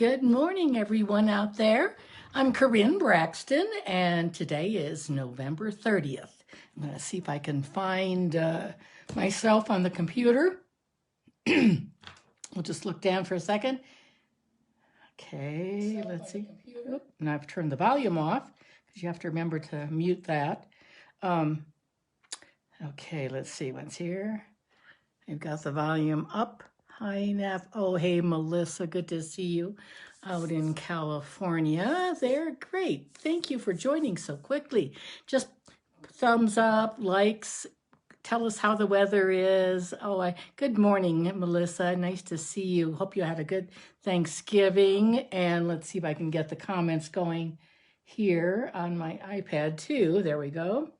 Good morning, everyone out there. I'm Corinne Braxton, and today is November 30th. I'm going to see if I can find myself on the computer. We'll just look down for a second. Okay, let's see. Oop, and I've turned the volume off because you have to remember to mute that. Okay, let's see what's here. I've got the volume up. Hi, Nav. Oh, hey, Melissa. Good to see you out in California. They're great. Thank you for joining so quickly. Just thumbs up, likes. Tell us how the weather is. Good morning, Melissa. Nice to see you. Hope you had a good Thanksgiving. And let's see if I can get the comments going here on my iPad too. There we go.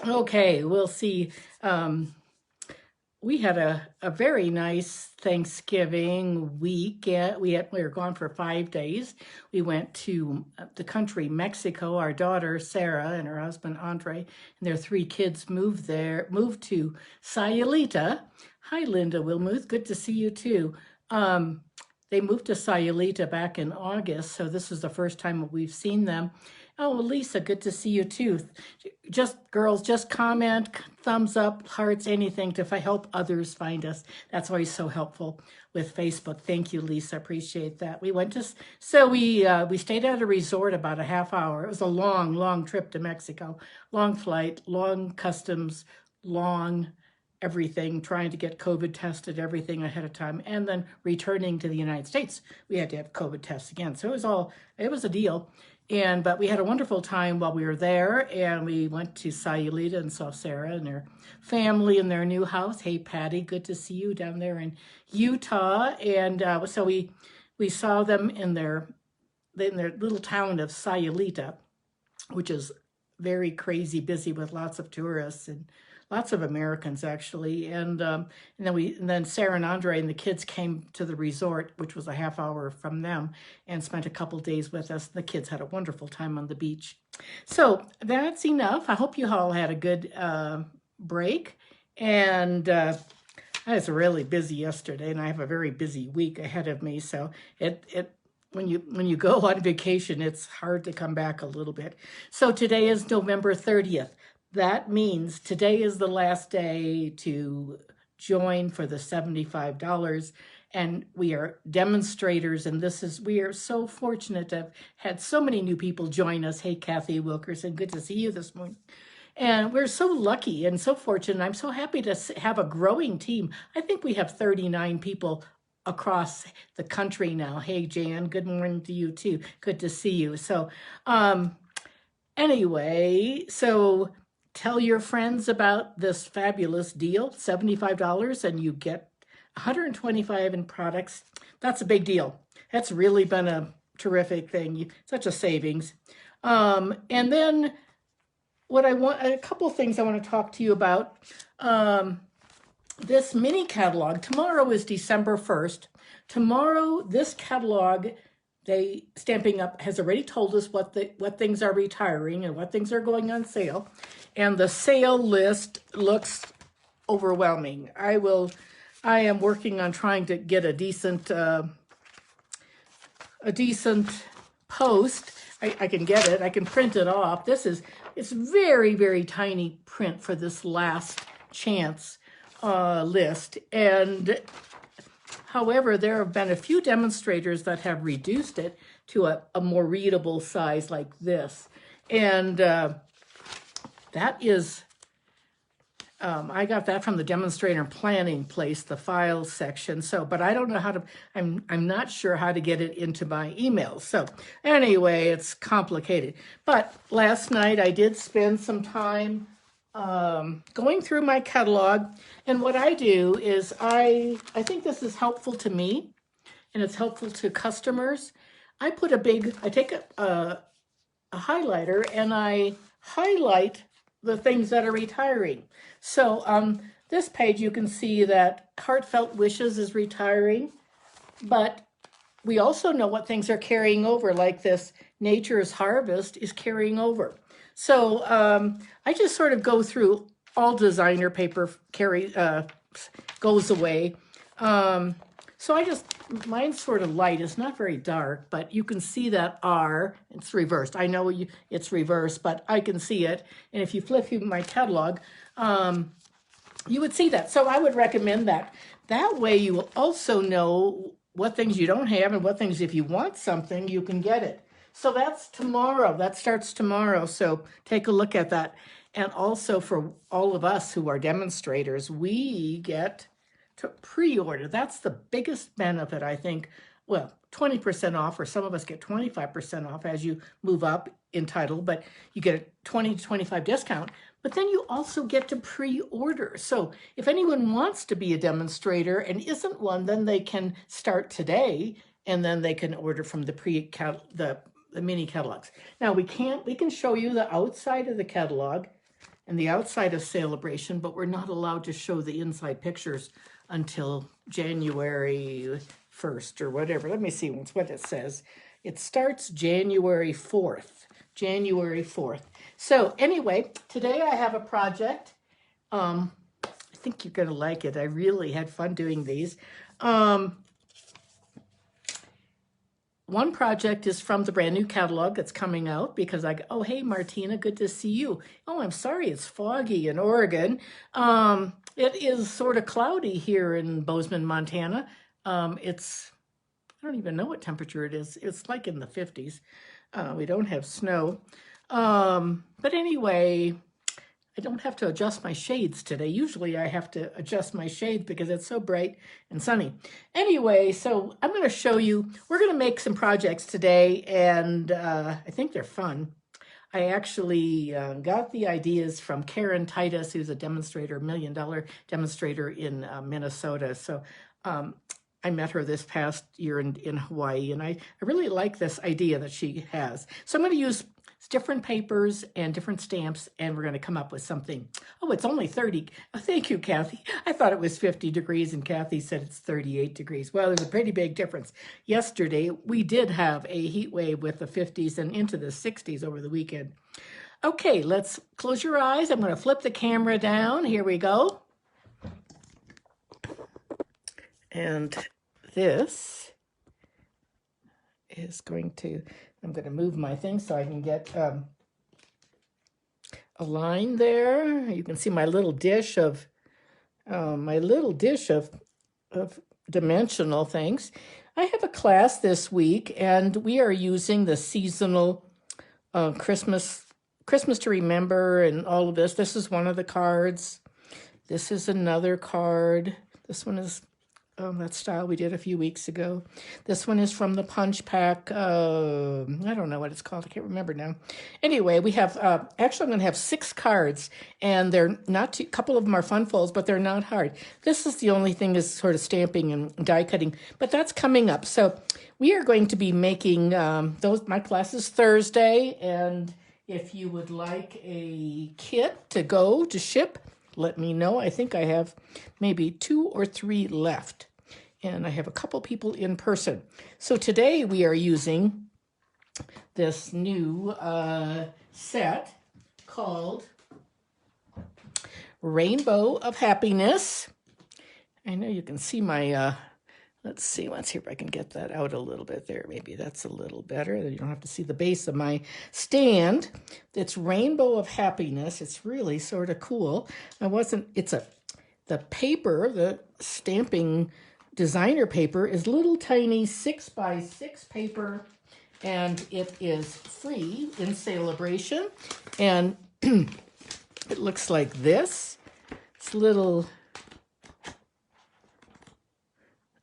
Okay, we'll see. We had a very nice Thanksgiving week. We were gone for 5 days. We went to the country, Mexico. Our daughter, Sarah, and her husband, Andre, and their 3 kids moved to Sayulita. Hi, Linda Wilmuth. Good to see you, too. They moved to Sayulita back in August, so this is the first time we've seen them. Oh, Lisa, good to see you too. Girls, just comment, thumbs up, hearts, anything to help others find us. That's always so helpful with Facebook. Thank you, Lisa. Appreciate that. We stayed at a resort about a half hour. It was a long trip to Mexico. Long flight, long customs, long everything, trying to get COVID tested, everything ahead of time, and then returning to the United States. We had to have COVID tests again. So it was a deal. But we had a wonderful time while we were there, and we went to Sayulita and saw Sarah and her family in their new house. Hey, Patty, good to see you down there in Utah. And so we saw them in their little town of Sayulita, which is very crazy busy with lots of tourists and lots of Americans, actually. And then Sarah and Andre and the kids came to the resort, which was a half hour from them, and spent a couple days with us. The kids had a wonderful time on the beach. So that's enough. I hope you all had a good break. And I was really busy yesterday, and I have a very busy week ahead of me. So when you go on vacation, it's hard to come back a little bit. So today is November 30th. That means today is the last day to join for the $75. And we are demonstrators, and we are so fortunate to have had so many new people join us. Hey, Kathy Wilkerson, good to see you this morning. And we're so lucky and so fortunate. I'm so happy to have a growing team. I think we have 39 people across the country now. Hey, Jan, good morning to you too. Good to see you. So anyway, tell your friends about this fabulous deal, $75, and you get $125 in products. That's a big deal. That's really been a terrific thing. Such a savings. And then a couple of things I want to talk to you about. This mini catalog. Tomorrow is December 1st. Tomorrow, this catalog, Stamping Up has already told us what things are retiring and what things are going on sale. And the sale list looks overwhelming. I am working on trying to get a decent post. I can get it. I can print it off. It's very, very tiny print for this last chance list. And however, there have been a few demonstrators that have reduced it to a more readable size like this. And that is, I got that from the demonstrator planning place, the files section. But I don't know how to, I'm not sure how to get it into my emails. So anyway, it's complicated. But last night I did spend some time going through my catalog. And what I do is I think this is helpful to me, and it's helpful to customers. I take a highlighter and I highlight the things that are retiring. So on this page, you can see that Heartfelt Wishes is retiring, but we also know what things are carrying over, like this Nature's Harvest is carrying over. So I just sort of go through all designer paper goes away. So mine's sort of light. It's not very dark, but you can see that R, it's reversed. I know it's reversed, but I can see it. And if you flip through my catalog, you would see that. So I would recommend that. That way you will also know what things you don't have and what things, if you want something, you can get it. So that's tomorrow. That starts tomorrow. So take a look at that. And also for all of us who are demonstrators, we get to pre-order. That's the biggest benefit, I think. Well, 20% off, or some of us get 25% off as you move up in title, but you get a 20 to 25 discount. But then you also get to pre-order. So if anyone wants to be a demonstrator and isn't one, then they can start today, and then they can order from the mini catalogs. Now we can show you the outside of the catalog and the outside of Celebration, but we're not allowed to show the inside pictures until January 1st or whatever. Let me see what it says. It starts January 4th. January 4th. So anyway, today I have a project. I think you're going to like it. I really had fun doing these. One project is from the brand new catalog that's coming out because oh, hey, Martina, good to see you. Oh, I'm sorry, it's foggy in Oregon. It is sort of cloudy here in Bozeman, Montana. I don't even know what temperature it is. It's like in the 50s. We don't have snow. But anyway, I don't have to adjust my shades today. Usually I have to adjust my shades because it's so bright and sunny. Anyway, so I'm going to show you, we're going to make some projects today, and I think they're fun. I actually got the ideas from Karen Titus, who's a demonstrator, $1 million demonstrator in Minnesota. So I met her this past year in Hawaii, and I really like this idea that she has. So I'm going to use different papers and different stamps, and we're going to come up with something. Oh, it's only 30. Oh, thank you, Kathy. I thought it was 50 degrees, and Kathy said it's 38 degrees. Well, there's a pretty big difference. Yesterday, we did have a heat wave with the 50s and into the 60s over the weekend. Okay, let's close your eyes. I'm going to flip the camera down. Here we go. And this is I'm going to move my thing so I can get a line there. You can see my little dish of dimensional things. I have a class this week, and we are using the seasonal Christmas to Remember and all of this. This is one of the cards. This is another card. This one is that style we did a few weeks ago. This one is from the punch pack. I don't know what it's called. I can't remember now. Anyway, we have, actually I'm going to have 6 cards, and they're not a couple of them are fun folds, but they're not hard. This is the only thing is sort of stamping and die cutting, but that's coming up. So we are going to be making my class is Thursday, and if you would like a kit to ship, let me know. I think I have maybe 2 or 3 left, and I have a couple people in person. So today we are using this new set called Rainbow of Happiness. I know you can see my, let's see if I can get that out a little bit there. Maybe that's a little better. You don't have to see the base of my stand. It's Rainbow of Happiness. It's really sort of cool. The paper, the stamping designer paper is little tiny 6x6 paper, and it is free in Celebration. And it looks like this. It's little,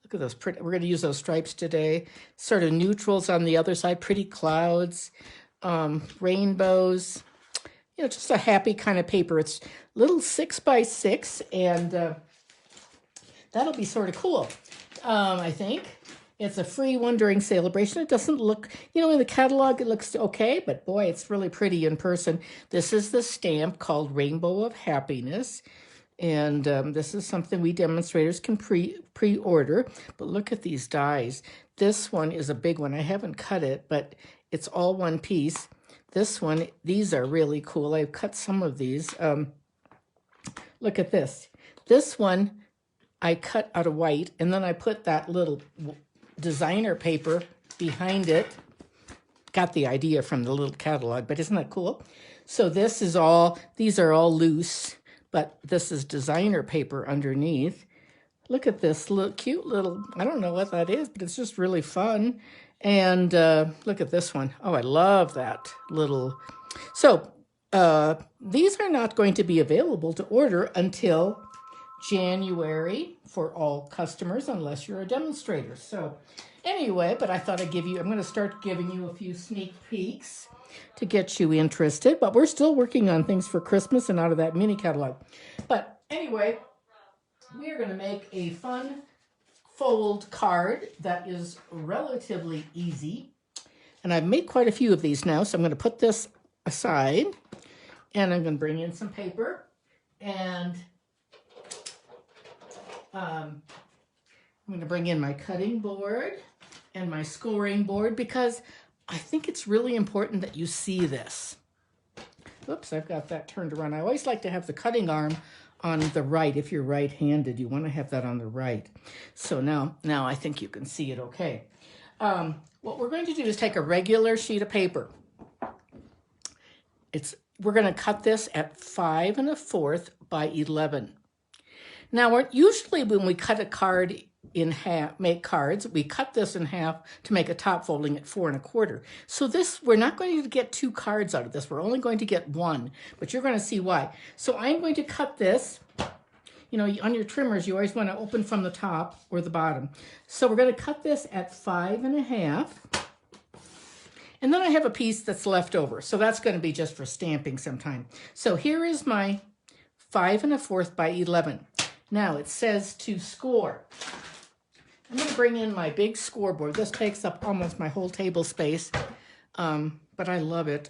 look at those pretty, we're going to use those stripes today. Sort of neutrals on the other side, pretty clouds, rainbows, just a happy kind of paper. It's little 6x6, and that'll be sort of cool, I think. It's a free one during Celebration. It doesn't look, in the catalog it looks okay, but boy, it's really pretty in person. This is the stamp called Rainbow of Happiness, and this is something we demonstrators can pre-order. But look at these dies. This one is a big one. I haven't cut it, but it's all one piece. This one, these are really cool. I've cut some of these. Look at this. This one, I cut out of white, and then I put that little designer paper behind it. Got the idea from the little catalog, but isn't that cool? So this is all, these are all loose, but this is designer paper underneath. Look at this little cute little, I don't know what that is, but it's just really fun. And look at this one. Oh, I love that little. So these are not going to be available to order until January for all customers, unless you're a demonstrator. So anyway, but I thought I'd give you, I'm going to start giving you a few sneak peeks to get you interested, but we're still working on things for Christmas and out of that mini catalog. But anyway, we are going to make a fun fold card that is relatively easy. And I've made quite a few of these now, so I'm going to put this aside, and I'm going to bring in some paper, and I'm going to bring in my cutting board and my scoring board, because I think it's really important that you see this. Oops, I've got that turned around. I always like to have the cutting arm on the right. If you're right-handed, you want to have that on the right. So now I think you can see it okay. What we're going to do is take a regular sheet of paper. We're going to cut this at 5 1/4 by 11. Now, usually when we cut a card in half, make cards, we cut this in half to make a top folding at 4 1/4. So this, we're not going to get 2 cards out of this. We're only going to get 1, but you're going to see why. So I'm going to cut this. You know, on your trimmers, you always want to open from the top or the bottom. So we're going to cut this at 5 1/2. And then I have a piece that's left over. So that's going to be just for stamping sometime. So here is my 5 1/4 by 11. Now it says to score. I'm going to bring in my big scoreboard. This takes up almost my whole table space, but I love it.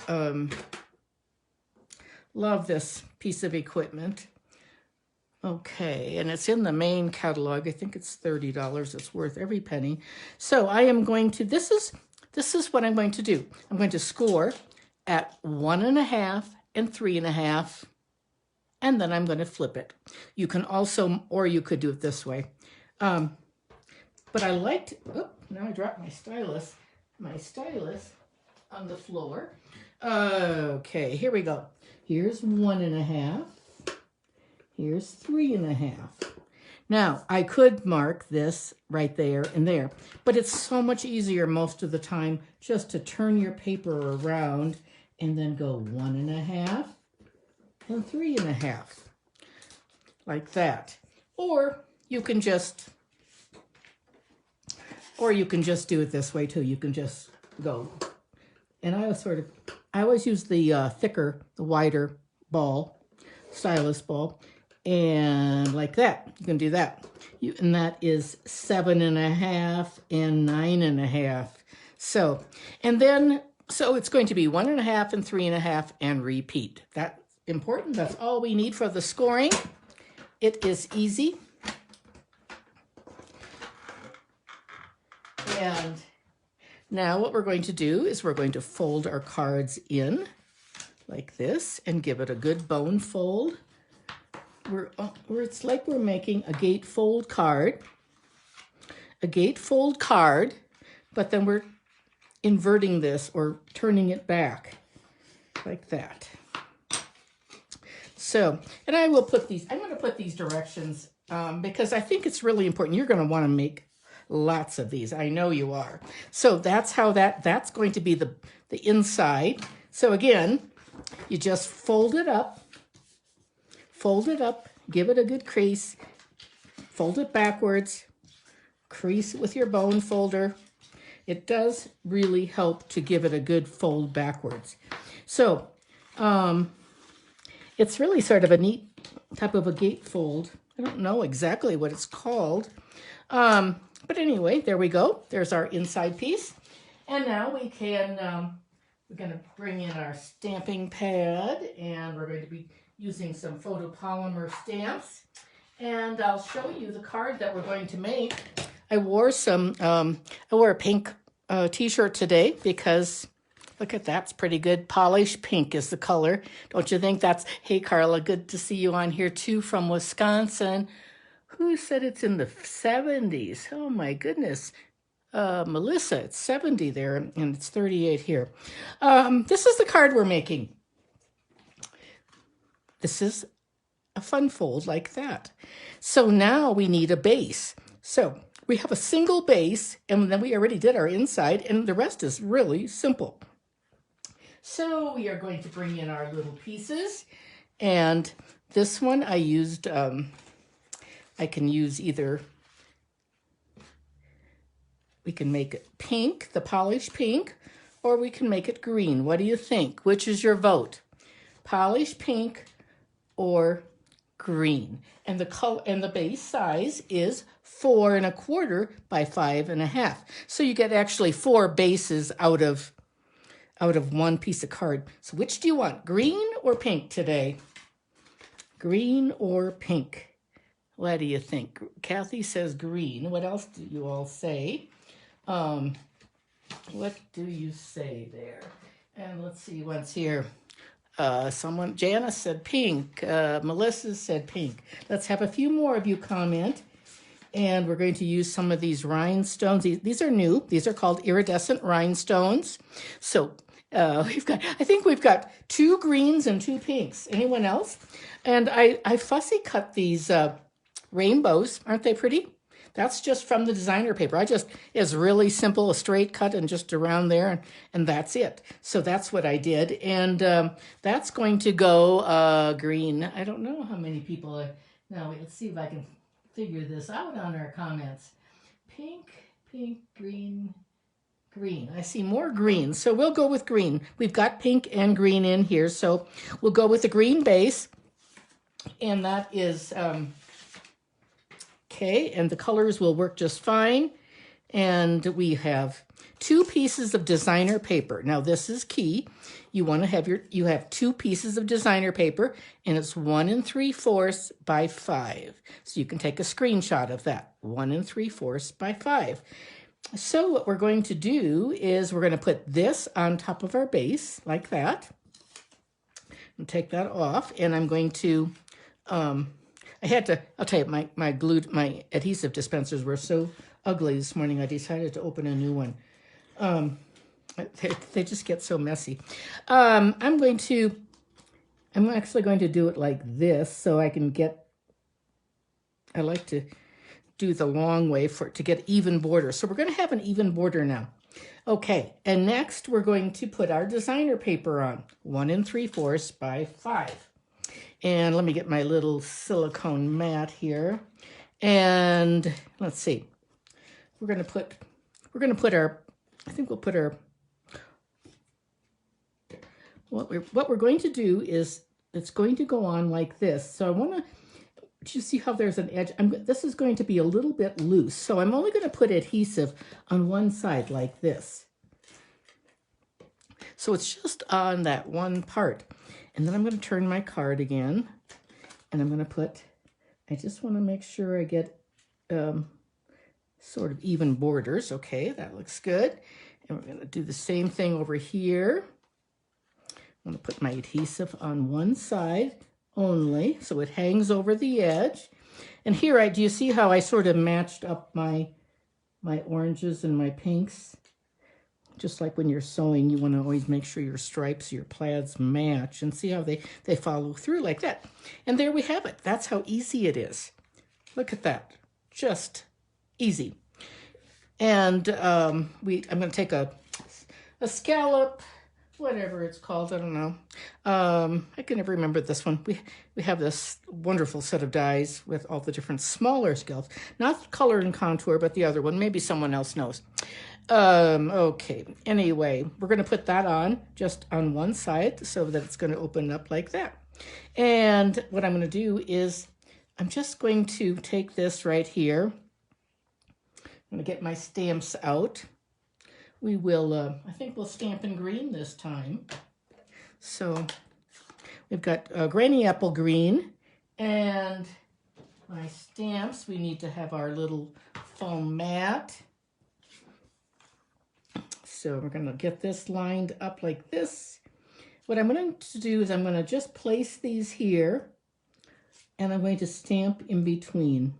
Love this piece of equipment. Okay, and it's in the main catalog. I think it's $30. It's worth every penny. So I am going to, this is what I'm going to do. I'm going to score at 1 1/2 and 3 1/2, and then I'm going to flip it. You can also, or you could do it this way. But I liked, oh, now I dropped my stylus on the floor. Okay, here we go. Here's 1 1/2. Here's 3 1/2. Now, I could mark this right there and there, but it's so much easier most of the time just to turn your paper around and then go 1 1/2 and 3 1/2, like that. Or you can just do it this way too. You can just go. And I always use the thicker, the wider ball, stylus ball, and like that. You can do that. And that is 7 1/2 and 9 1/2. So, and then, so it's going to be 1 1/2 and 3 1/2 and repeat. That's important. That's all we need for the scoring. It is easy. And now what we're going to do is we're going to fold our cards in like this and give it a good bone fold. It's like we're making a gatefold card. A gatefold card, but then we're inverting this or turning it back like that. So, and I will put these, I'm going to put these directions because I think it's really important. You're going to want to make lots of these. I know you are. So that's how that's going to be the inside. So again, you just fold it up, give it a good crease, fold it backwards, crease it with your bone folder. It does really help to give it a good fold backwards. So it's really sort of a neat type of a gatefold. I don't know exactly what it's called. But anyway, there we go. There's our inside piece. And now we can, we're going to bring in our stamping pad, and we're going to be using some photopolymer stamps. And I'll show you the card that we're going to make. I wore a pink t-shirt today because look at that, it's pretty good. Polished pink is the color. Don't you think that's, hey Carla, good to see you on here too from Wisconsin. Who said it's in the 70s? Oh my goodness. Melissa, it's 70 there, and it's 38 here. This is the card we're making. This is a fun fold like that. So now we need a base. So we have a single base, and then we already did our inside, and the rest is really simple. So we are going to bring in our little pieces, and this one I used, I can use either, we can make it pink, the polished pink, or we can make it green. What do you think? Which is your vote? Polished pink or green? And the color and the base size is 4 1/4 by 5 1/2. So you get actually 4 bases out of one piece of card. So which do you want, green or pink today? Green or pink? What do you think? Kathy says green. What else do you all say? What do you say there? And let's see what's here. Janice said pink. Melissa said pink. Let's have a few more of you comment. And we're going to use some of these rhinestones. These are new. These are called iridescent rhinestones. So I think we've got 2 greens and 2 pinks. Anyone else? And I fussy cut these rainbows. Aren't they pretty? That's just from the designer paper. It's really simple, a straight cut and just around there, and that's it. So that's what I did. And that's going to go green. I don't know how many people now let's see if I can figure this out on our comments. Pink, pink, green, green. I see more green, so we'll go with green. We've got pink and green in here, so we'll go with the green base. And that is... okay, and the colors will work just fine. And we have 2 pieces of designer paper. Now this is key. You want to have you have 2 pieces of designer paper, and it's 1 3/4 by 5. So you can take a screenshot of that. 1 3/4 by 5. So what we're going to do is we're going to put this on top of our base like that. And take that off, and I'm going to I'll tell you, my adhesive dispensers were so ugly this morning, I decided to open a new one. They just get so messy. I'm actually going to do it like this so I can get, I like to do the long way to get even border. So we're going to have an even border now. Okay, and next we're going to put our designer paper on, 1 3/4 by 5. And let me get my little silicone mat here. And let's see. We're going to put our, I think we'll put our, what we're going to do is it's going to go on like this. So I want to, you see how there's an edge? This is going to be a little bit loose. So I'm only going to put adhesive on one side like this. So it's just on that one part. And then I'm going to turn my card again, and I'm going to put, I just want to make sure I get sort of even borders. Okay, that looks good. And we're going to do the same thing over here. I'm going to put my adhesive on one side only, so it hangs over the edge. And here, do you see how I sort of matched up my oranges and my pinks? Just like when you're sewing, you want to always make sure your stripes, your plaids match, and see how they follow through like that. And there we have it. That's how easy it is. Look at that. Just easy. And I'm going to take a scallop, whatever it's called, I don't know. I can never remember this one. We have this wonderful set of dies with all the different smaller scallops. Not color and contour, but the other one. Maybe someone else knows. Okay, anyway, we're going to put that on just on one side so that it's going to open up like that. And what I'm going to do is I'm just going to take this right here. I'm going to get my stamps out. We will, I think we'll stamp in green this time. So we've got Granny Apple Green, and my stamps. We need to have our little foam mat. So we're going to get this lined up like this. What I'm going to do is I'm going to just place these here, and I'm going to stamp in between.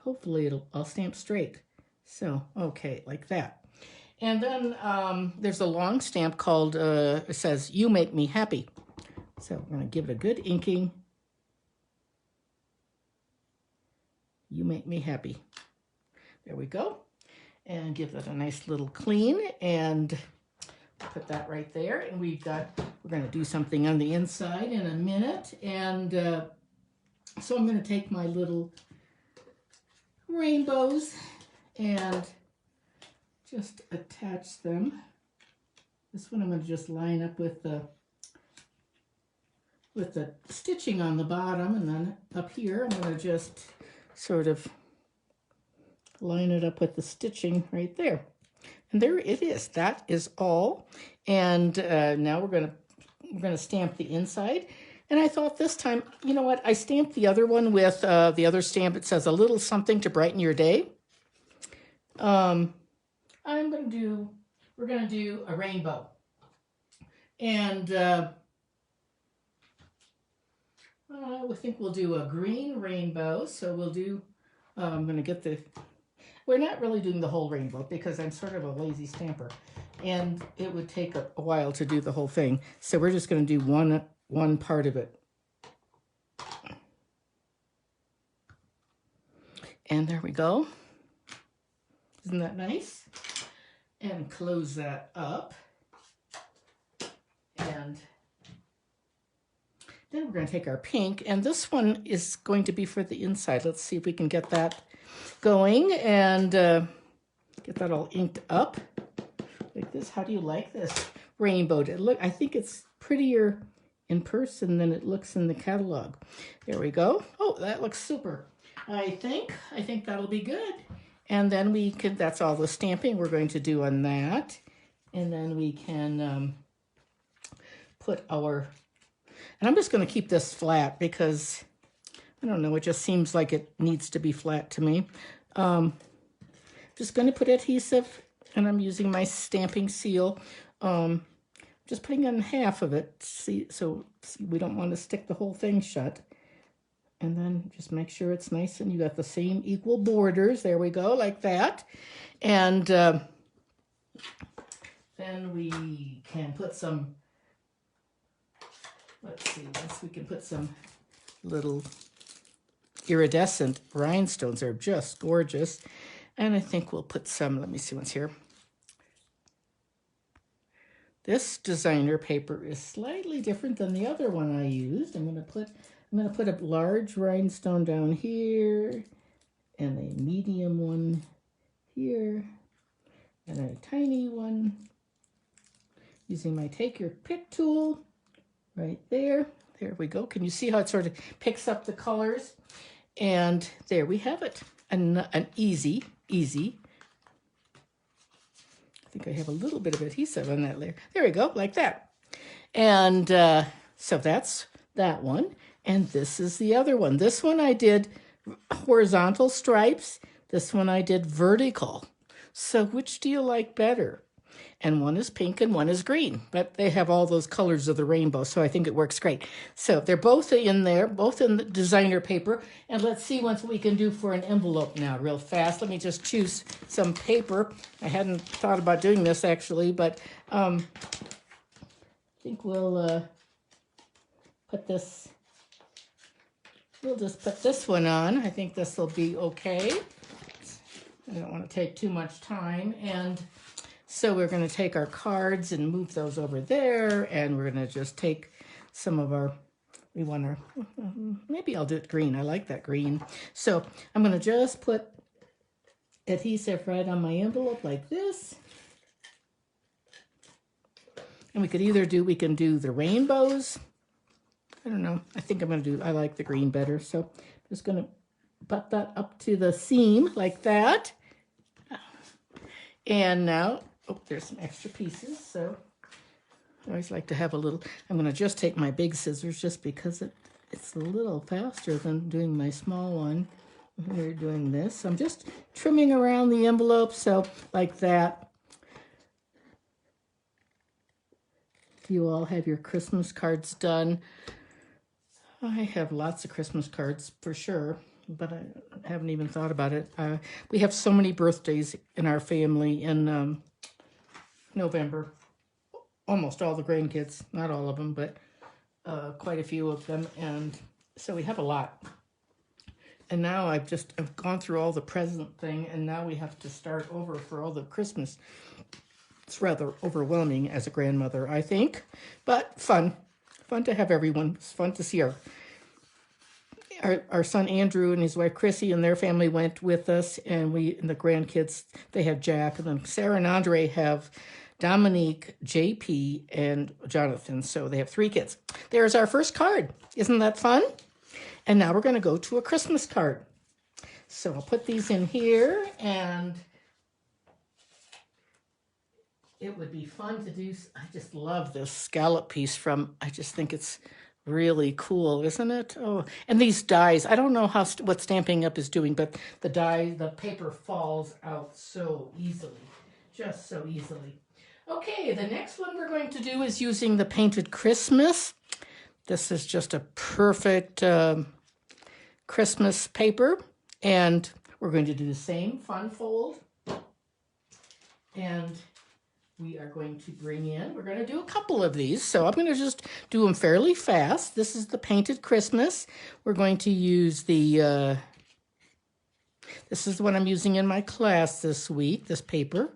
hopefully I'll stamp straight. So, okay, like that. And then there's a long stamp called, it says, "You Make Me Happy." So I'm going to give it a good inking. You make me happy. There we go. And give that a nice little clean and put that right there. And we're going to do something on the inside in a minute. And so I'm going to take my little rainbows and just attach them. This one I'm going to just line up with the stitching on the bottom, and then up here I'm going to just sort of line it up with the stitching right there. And there it is. That is all. And now we're gonna stamp the inside. And I thought this time, you know what? I stamped the other one with the other stamp. It says, "A little something to brighten your day." We're gonna do a rainbow. And I think we'll do a green rainbow. So we'll do, I'm going to get we're not really doing the whole rainbow because I'm sort of a lazy stamper. And it would take a while to do the whole thing. So we're just going to do one part of it. And there we go. Isn't that nice? And close that up. And then we're going to take our pink, and this one is going to be for the inside. Let's see if we can get that going and get that all inked up like this. How do you like this rainbow? I think it's prettier in person than it looks in the catalog. There we go. Oh, that looks super. I think that'll be good. And then that's all the stamping we're going to do on that. And then we can put and I'm just going to keep this flat because, I don't know, it just seems like it needs to be flat to me. Just going to put adhesive, and I'm using my stamping seal. Just putting on half of it, see, we don't want to stick the whole thing shut. And then just make sure it's nice and you got the same equal borders. There we go, like that. And then we can put some, let's see, we can put some little iridescent rhinestones. They're just gorgeous. And I think we'll put some, let me see what's here. This designer paper is slightly different than the other one I used. I'm going to put a large rhinestone down here and a medium one here and a tiny one using my take your pick tool right there. There we go. Can you see how it sort of picks up the colors? And there we have it. An easy. I think I have a little bit of adhesive on that layer. There we go, like that. And so that's that one. And this is the other one. This one I did horizontal stripes. This one I did vertical. So which do you like better? And one is pink and one is green, but they have all those colors of the rainbow, so I think it works great. So they're both in there, both in the designer paper. And let's see what we can do for an envelope now real fast. Let me just choose some paper. I hadn't thought about doing this actually, but I think we'll just put this one on. I think this will be okay. I don't want to take too much time. And so we're going to take our cards and move those over there, and we're going to just take some of maybe I'll do it green. I like that green. So I'm going to just put adhesive right on my envelope like this. And we can do the rainbows. I don't know. I think I like the green better. So I'm just going to butt that up to the seam like that. And now, there's some extra pieces, so I always like to have a little. I'm going to just take my big scissors just because it's a little faster than doing my small one. We're doing this. I'm just trimming around the envelope, so like that. Do you all have your Christmas cards done? I have lots of Christmas cards for sure. but I haven't even thought about it. We have so many birthdays in our family in November. Almost all the grandkids, not all of them, but quite a few of them, and so we have a lot. And now I've gone through all the present thing, and now we have to start over for all the Christmas. It's rather overwhelming as a grandmother, I think, but fun to have everyone. It's fun to see our son Andrew and his wife Chrissy and their family went with us, and the grandkids, they have Jack, and then Sarah and Andre have Dominique, JP, and Jonathan. So they have 3 kids. There's our first card. Isn't that fun? And now we're going to go to a Christmas card. So I'll put these in here, and it would be fun to do. I just love this scallop piece I just think it's really cool, isn't it? Oh, and these dies, I don't know what Stampin' Up! Is doing, but the paper falls out so easily, just so easily. Okay, the next one we're going to do is using the Painted Christmas. This is just a perfect Christmas paper, and we're going to do the same fun fold, and we are going to we're going to do a couple of these, so I'm going to just do them fairly fast. This is the Painted Christmas. We're going to use this is the one I'm using in my class this week, this paper.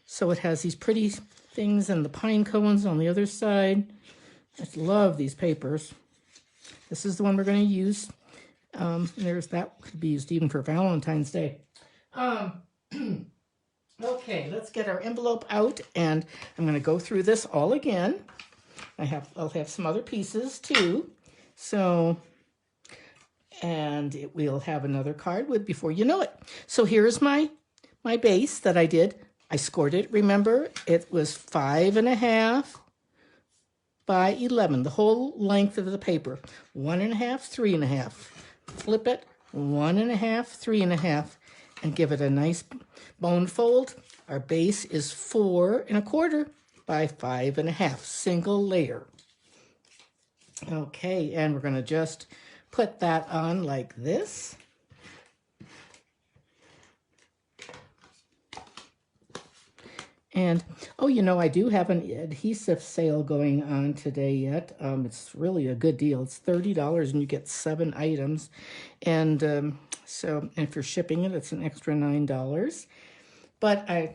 So it has these pretty things and the pine cones on the other side. I love these papers. This is the one we're going to use. That could be used even for Valentine's Day. Okay, let's get our envelope out, and I'm going to go through this all again. I'll have some other pieces too. So, and we'll have another card before you know it. So here's my base that I did. I scored it, remember? It was 5.5 by 11, the whole length of the paper. 1.5, 3.5. Flip it, 1.5, 3.5, and give it a nice bone fold. Our base is 4.25 by 5.5, single layer. Okay, and we're going to just put that on like this. And, oh, I do have an adhesive sale going on today yet. It's really a good deal. It's $30 and you get 7 items. And and if you're shipping it, it's an extra $9. But I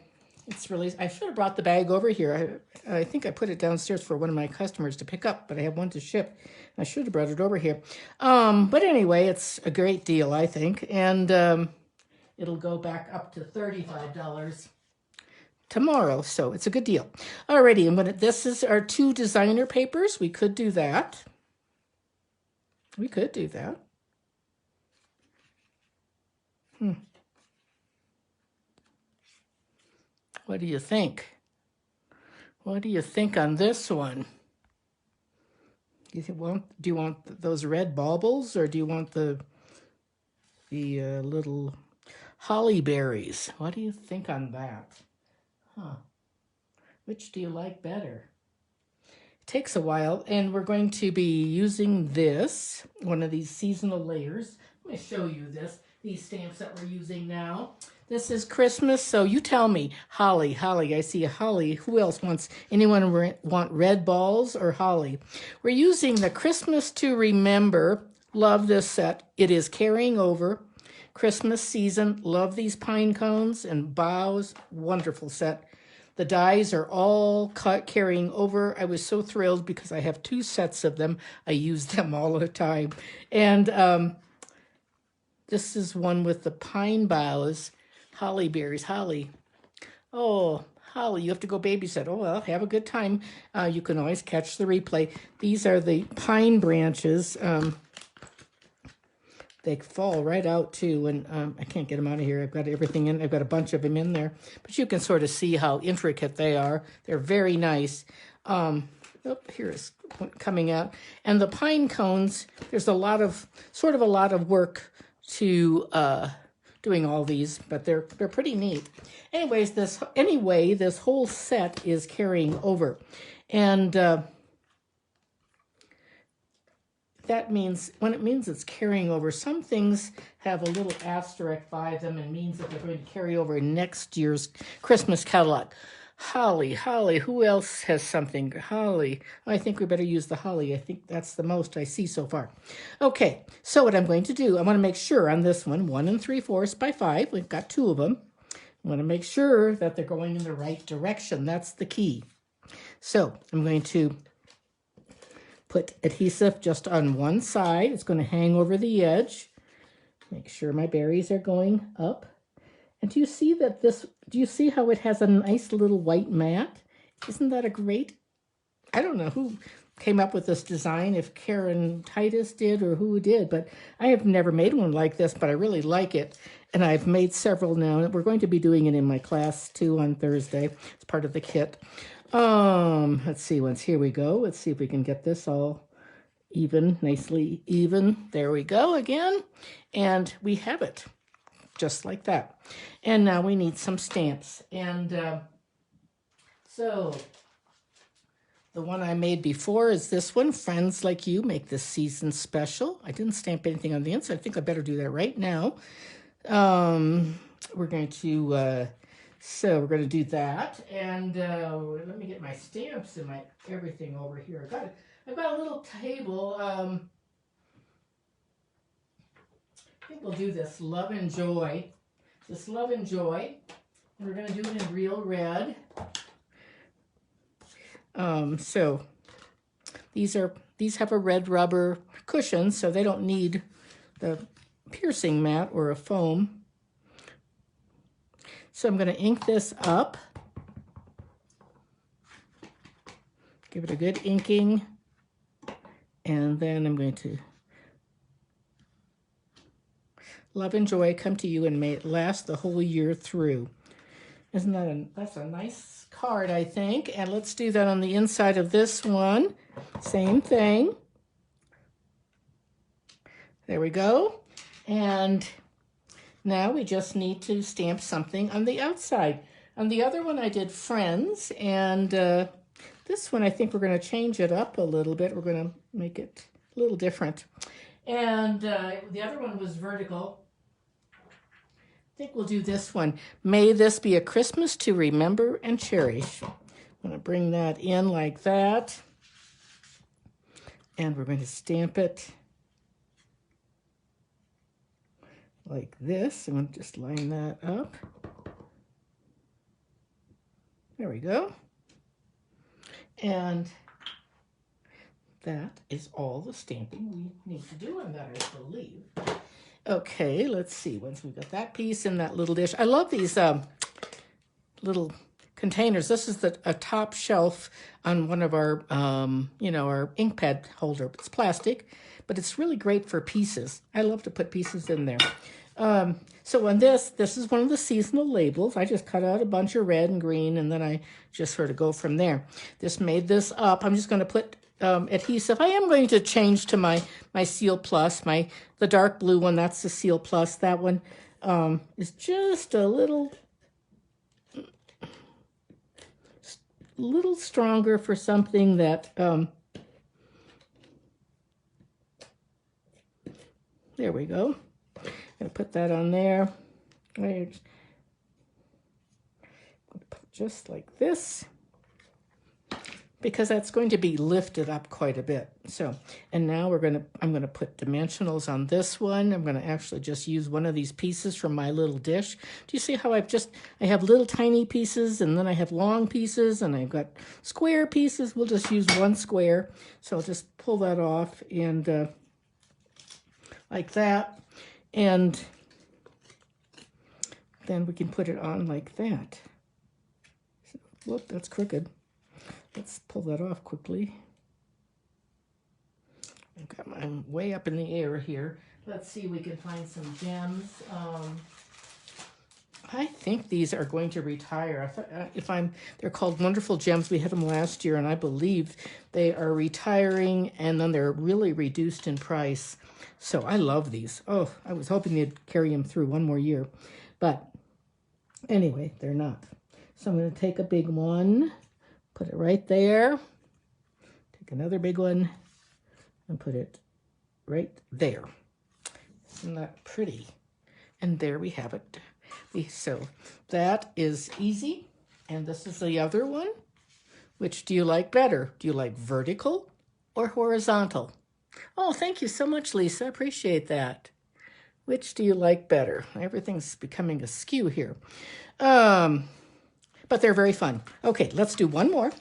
should have brought the bag over here. I think I put it downstairs for one of my customers to pick up, but I have one to ship. I should have brought it over here. But anyway, it's a great deal, I think. And it'll go back up to $35. Tomorrow, so it's a good deal. Alrighty, and this is our 2 designer papers. We could do that. What do you think? What do you think on this one? Do you want those red baubles, or do you want the little holly berries? What do you think on that? Which do you like better? It takes a while, and we're going to be using one of these seasonal layers. Let me show you these stamps that we're using now. This is Christmas, so you tell me. Holly, I see a holly. Who else anyone want red balls or holly? We're using the Christmas to Remember. Love this set. It is carrying over. Christmas season, love these pine cones and boughs. Wonderful set. The dies are all carrying over. I was so thrilled because I have 2 sets of them. I use them all the time. And this is one with the pine boughs, holly berries, holly. Oh, holly, you have to go babysit. Oh, well, have a good time. You can always catch the replay. These are the pine branches. They fall right out too, and I can't get them out of here. I've got everything in. I've got a bunch of them in there, but you can sort of see how intricate they are. They're very nice. Here is coming out, and the pine cones. There's a lot of work to doing all these, but they're pretty neat. Anyways, this whole set is carrying over, and that means, when it means it's carrying over, some things have a little asterisk by them and means that they're going to carry over next year's Christmas catalog. Holly, who else has something? Holly, I think we better use the holly. I think that's the most I see so far. Okay, so what I'm going to do, I want to make sure on this one, 1 3/4 by 5, we've got 2 of them. I want to make sure that they're going in the right direction. That's the key. So I'm going to put adhesive just on one side. It's going to hang over the edge. Make sure my berries are going up. And do you see that do you see how it has a nice little white mat? Isn't that a great, I don't know who came up with this design, if Karen Titus did or who did, but I have never made one like this, but I really like it. And I've made several now, and we're going to be doing it in my class too on Thursday. It's part of the kit. Let's see, here we go. Let's see if we can get this all even, nicely even. There we go again. And we have it just like that. And now we need some stamps. And so the one I made before is this one, Friends Like You Make This Season Special. I didn't stamp anything on the inside. I think I better do that right now. We're going to So we're going to do that, and let me get my stamps and my everything over here. I've got a little table. I think we'll do this Love and Joy. This Love and Joy. And we're going to do it in real red. So these have a red rubber cushion, so they don't need the piercing mat or a foam. So I'm going to ink this up. Give it a good inking. And then I'm going to Love and joy come to you, and may it last the whole year through. Isn't that that's a nice card, I think. And let's do that on the inside of this one. Same thing. There we go. And now we just need to stamp something on the outside. On the other one I did Friends, and this one I think we're going to change it up a little bit. We're going to make it a little different. And the other one was Vertical. I think we'll do this one. May this be a Christmas to remember and cherish. I'm going to bring that in like that. And we're going to stamp it like this. I'm going to just line that up. There we go. And that is all the stamping we need to do on that, I believe. Okay, let's see. Once we've got that piece in that little dish. I love these little containers. This is a top shelf on one of our, our ink pad holder. It's plastic, but it's really great for pieces. I love to put pieces in there. So on this is one of the seasonal labels. I just cut out a bunch of red and green, and then I just sort of go from there. This made this up. I'm just going to put adhesive. I am going to change to my Seal Plus, the dark blue one. That's the Seal Plus. That one is just a little stronger for something that there we go. I'm going to put that on there. Just like this, because that's going to be lifted up quite a bit. So, and now I'm going to put dimensionals on this one. I'm going to actually just use one of these pieces from my little dish. Do you see how I have little tiny pieces, and then I have long pieces, and I've got square pieces. We'll just use one square. So I'll just pull that off and like that. And then we can put it on like that. Whoop, that's crooked. Let's pull that off quickly. I'm way up in the air here. Let's see if we can find some gems. I think these are going to retire. They're called Wonderful Gems. We had them last year, and I believe they are retiring, and then they're really reduced in price. So I love these. Oh, I was hoping they'd carry them through one more year. But anyway, they're not. So I'm going to take a big one, put it right there. Take another big one and put it right there. Isn't that pretty? And there we have it. So that is easy. And this is the other one. Which do you like better? Do you like vertical or horizontal? Oh, thank you so much, Lisa. I appreciate that. Which do you like better? Everything's becoming askew here. But they're very fun. Okay, let's do one more.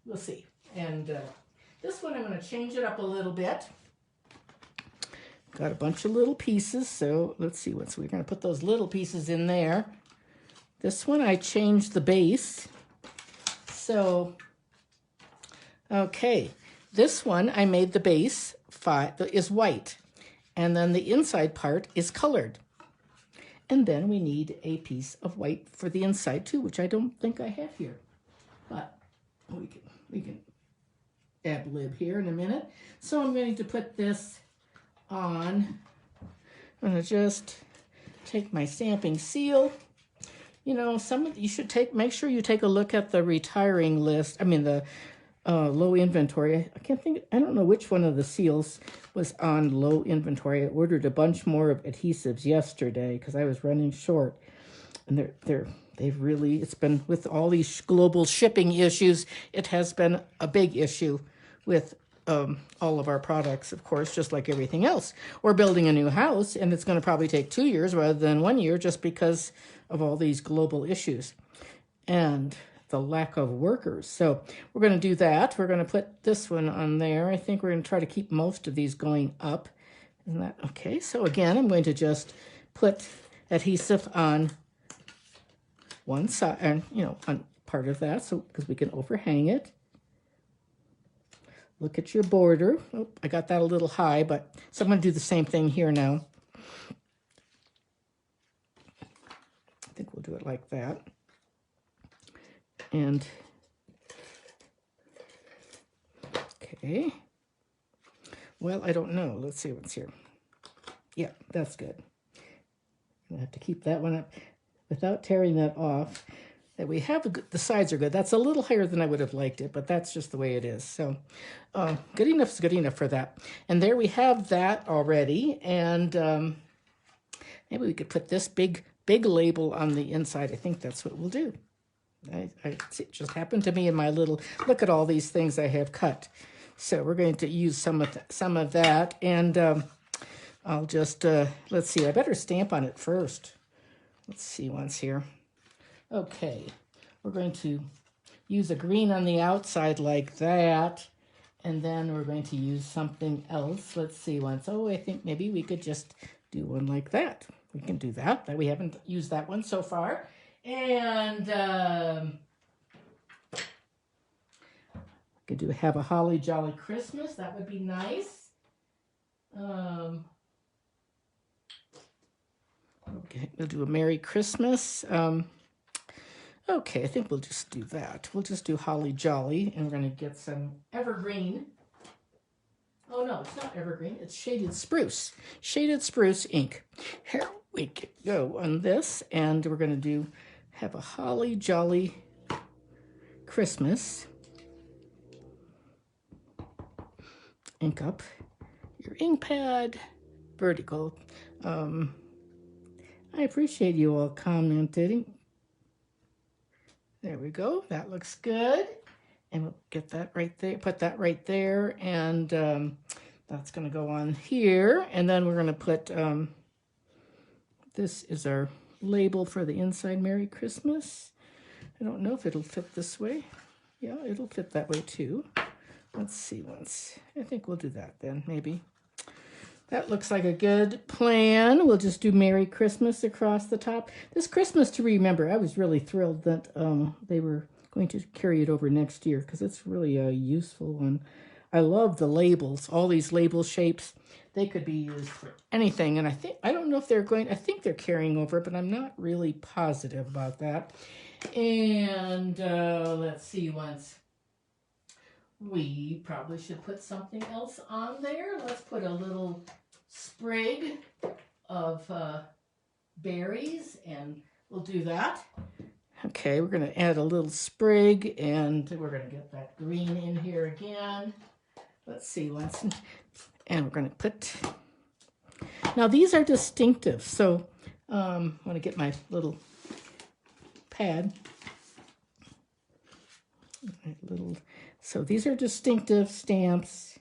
We'll see. And this one I'm going to change it up a little bit. Got a bunch of little pieces, so let's see. We're going to put those little pieces in there. This one I changed the base. So, okay, this one I made the base is white, and then the inside part is colored. And then we need a piece of white for the inside too, which I don't think I have here, but we can ad lib here in a minute. So I'm going to put this on. I'm going to just take my stamping seal. You know, you should make sure you take a look at the retiring list. I mean, the low inventory. I don't know which one of the seals was on low inventory. I ordered a bunch more of adhesives yesterday because I was running short. And it's been, with all these global shipping issues, it has been a big issue with all of our products, of course, just like everything else. We're building a new house, and it's going to probably take 2 years rather than 1 year just because of all these global issues and the lack of workers. So we're going to do that. We're going to put this one on there. I think we're going to try to keep most of these going up. Isn't that okay? So again, I'm going to just put adhesive on one side, and on part of that, so because we can overhang it. Look at your border. Oh, I got that a little high, so I'm going to do the same thing here now. I think we'll do it like that. And, okay. Well, I don't know. Let's see what's here. Yeah, that's good. I'm going to have to keep that one up without tearing that off. That we have, the sides are good. That's a little higher than I would have liked it, but that's just the way it is. So good enough is good enough for that. And there we have that already. And maybe we could put this big label on the inside. I think that's what we'll do. It just happened to me in my little, look at all these things I have cut. So we're going to use some of that. And I'll just, let's see, I better stamp on it first. Let's see once here. Okay, we're going to use a green on the outside like that, and then we're going to use something else. Let's see once. Oh, I think maybe we could just do one like that. We can do that. We haven't used that one so far. And could have a holly jolly Christmas. That would be nice. Okay, we'll do a Merry Christmas. Okay, I think we'll just do that. We'll just do holly jolly, and we're going to get some evergreen. Oh no, it's not evergreen. It's shaded spruce. Shaded spruce ink. Here we go on this, and we're going to have a holly jolly Christmas. Ink up your ink pad, vertical. I appreciate you all commenting. There we go. That looks good. And we'll get that right there, put that right there. And that's going to go on here. And then we're going to put, this is our label for the inside, Merry Christmas. I don't know if it'll fit this way. Yeah, it'll fit that way too. Let's see once. I think we'll do that then, maybe. That looks like a good plan. We'll just do Merry Christmas across the top. This Christmas to remember, I was really thrilled that they were going to carry it over next year because it's really a useful one. I love the labels, all these label shapes. They could be used for anything. And I don't know if they're I think they're carrying over, but I'm not really positive about that. And let's see once. We probably should put something else on there. Let's put a little sprig of berries, and we'll do that. Okay, we're going to add a little sprig, and we're going to get that green in here again. Let's see once. And we're going to put, now these are distinctive. So I'm going to get my little pad. So these are distinctive stamps.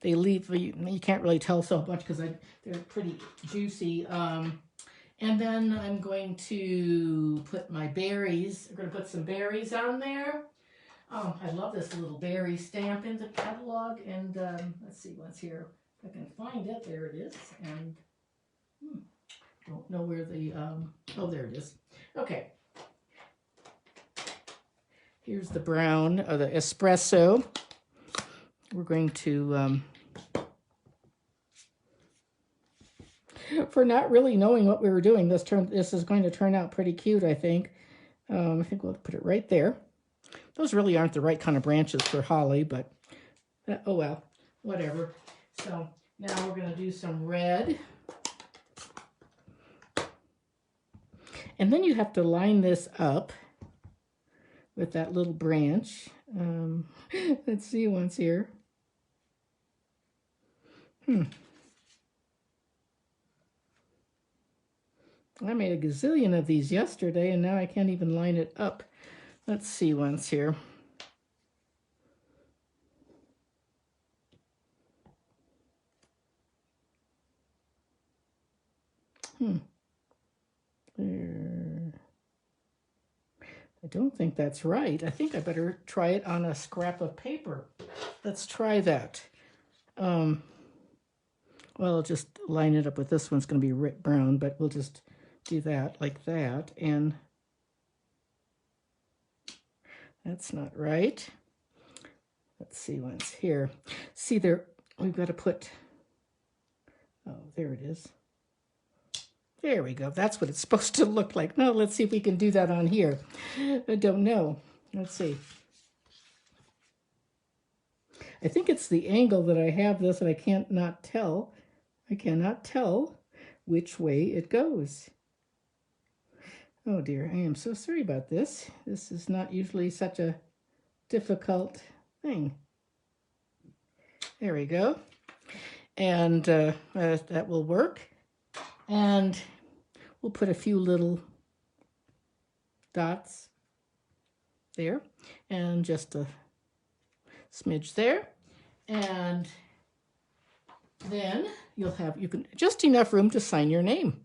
They leave, you can't really tell so much because they're pretty juicy. And then I'm going to put my berries. I'm going to put some berries on there. Oh, I love this little berry stamp in the catalog. And let's see what's here. If I can find it. There it is. And don't know where the, oh, there it is. Okay. Here's the brown, or the espresso. We're going to, for not really knowing what we were doing, this is going to turn out pretty cute, I think. I think we'll put it right there. Those really aren't the right kind of branches for holly, but oh well, whatever. So now we're going to do some red. And then you have to line this up with that little branch. Let's see once here. I made a gazillion of these yesterday, and now I can't even line it up. Let's see once here. There. I don't think that's right. I think I better try it on a scrap of paper. Let's try that. Well, I'll just line it up with this one's going to be brown, but we'll just do that like that. And that's not right. Let's see once here. See there, we've got to put, oh, there it is. There we go. That's what it's supposed to look like. Now let's see if we can do that on here. I don't know. Let's see. I think it's the angle that I have this and I can't not tell. I cannot tell which way it goes. Oh dear, I am so sorry about this. This is not usually such a difficult thing. There we go. And that will work. And we'll put a few little dots there and just a smidge there. And then you can just enough room to sign your name.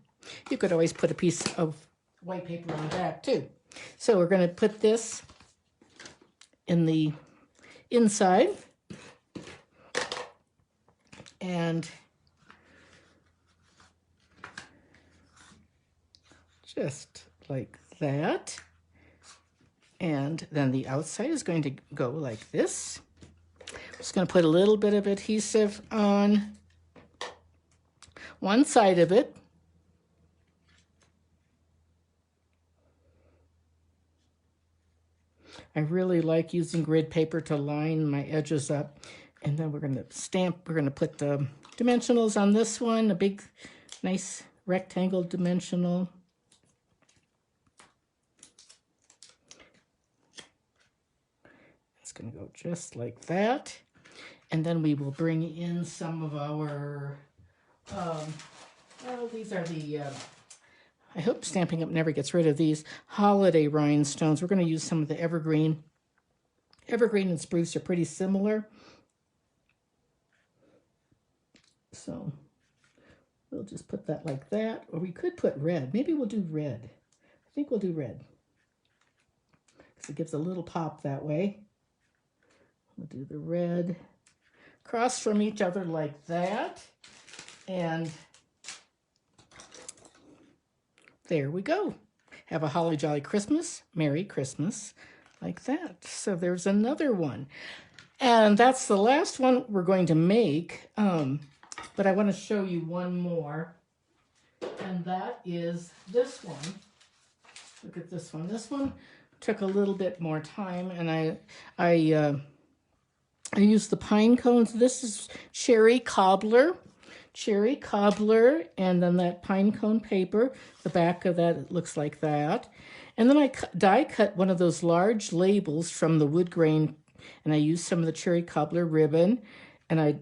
You could always put a piece of white paper on the back too. So we're going to put this in the inside and just like that. And then the outside is going to go like this. I'm just going to put a little bit of adhesive on one side of it. I really like using grid paper to line my edges up. And then we're going to stamp, we're going to put the dimensionals on this one, a big, nice rectangle dimensional. It's going to go just like that. And then we will bring in some of our, these are the, I hope Stampin' Up! Never gets rid of these holiday rhinestones. We're going to use some of the evergreen. Evergreen and spruce are pretty similar. So we'll just put that like that. Or we could put red. Maybe we'll do red. I think we'll do red. Because it gives a little pop that way. We'll do the red. Cross from each other like that. And there we go. Have a holly jolly Christmas, Merry Christmas, like that. So there's another one. And that's the last one we're going to make. But I want to show you one more. And that is this one. Look at this one. This one took a little bit more time. And I used the pine cones. This is cherry cobbler. Cherry cobbler, and then that pine cone paper. The back of that, it looks like that. And then I die cut one of those large labels from the wood grain, and I used some of the cherry cobbler ribbon, and I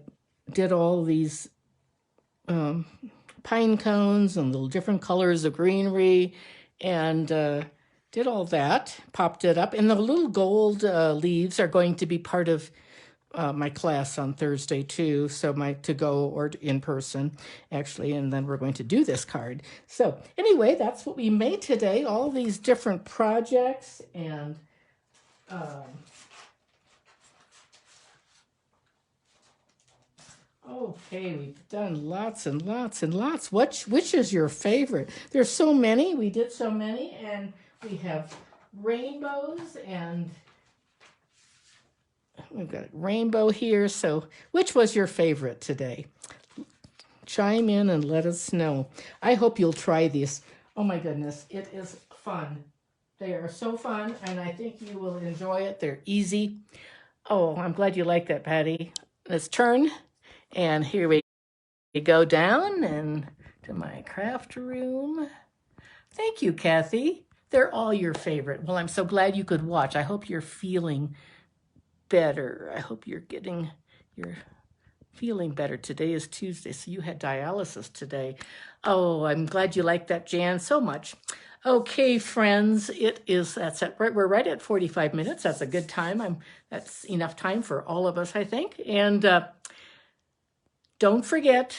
did all these pine cones and the different colors of greenery, and did all that, popped it up. And the little gold leaves are going to be part of my class on Thursday too, so my to-go or in person, actually, and then we're going to do this card. So anyway, that's what we made today, all these different projects, and okay, we've done lots and lots and lots. Which is your favorite? There's so many. We did so many, and we have rainbows, and we've got a rainbow here. So which was your favorite today? Chime in and let us know. I hope you'll try these. Oh my goodness, it is fun. They are so fun, and I think you will enjoy it. They're easy. Oh, I'm glad you like that, Patty. Let's turn. And here we go down and to my craft room. Thank you, Kathy. They're all your favorite. Well, I'm so glad you could watch. I hope you're feeling better. I hope you're feeling better. Today is Tuesday, so you had dialysis today. Oh, I'm glad you liked that, Jan, so much. Okay, friends, we're right at 45 minutes. That's a good time. That's enough time for all of us, I think. And don't forget,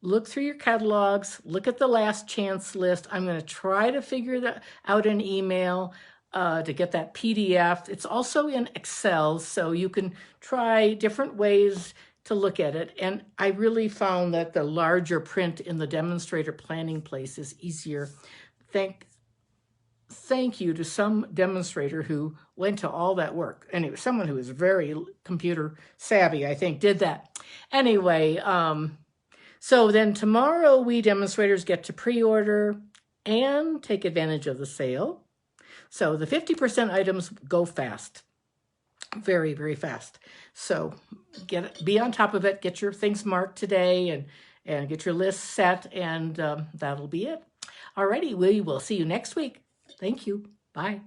look through your catalogs, look at the last chance list. I'm going to try to figure that out in email to get that PDF. It's also in Excel, so you can try different ways to look at it. And I really found that the larger print in the demonstrator planning place is easier. Thank you to some demonstrator who went to all that work. Anyway, someone who is very computer savvy, I think, did that. Anyway, so then tomorrow we demonstrators get to pre-order and take advantage of the sale. So the 50% items go fast, very, very fast. So be on top of it, get your things marked today and get your list set, and that'll be it. Alrighty, we will see you next week. Thank you. Bye.